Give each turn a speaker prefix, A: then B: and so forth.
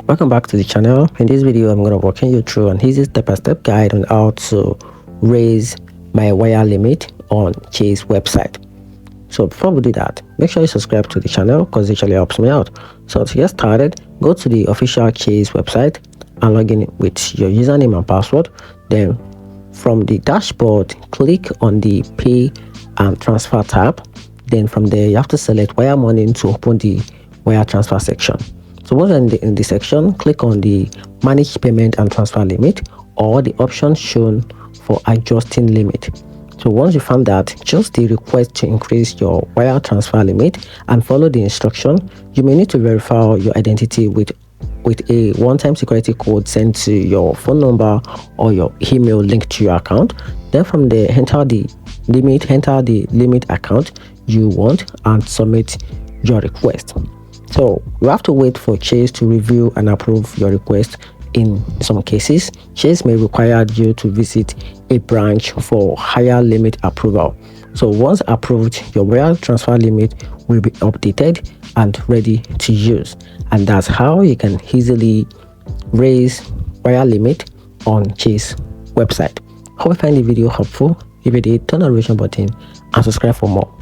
A: Welcome back to the channel. In this video I'm going to walk you through an easy step-by-step guide on how to raise my wire limit on Chase website. So before we do that, make sure you subscribe to the channel because it really helps me out. So to get started, go to the official Chase website and log in with your username and password. Then from the dashboard, click on the pay and transfer tab. Then from there you have to select wire money to open the wire transfer section. So once in the section, click on the manage payment and transfer limit or the option shown for adjusting limit. So once you found that, just the request to increase your wire transfer limit and follow the instruction. You may need to verify your identity with a one-time security code sent to your phone number or your email linked to your account. Then from there, enter the limit account you want and submit your request. So you have to wait for Chase to review and approve your request. In some cases, Chase may require you to visit a branch for higher limit approval. So once approved, your wire transfer limit will be updated and ready to use. And that's how you can easily raise wire limit on Chase website. Hope you find the video helpful. If you did, turn on the notification button and subscribe for more.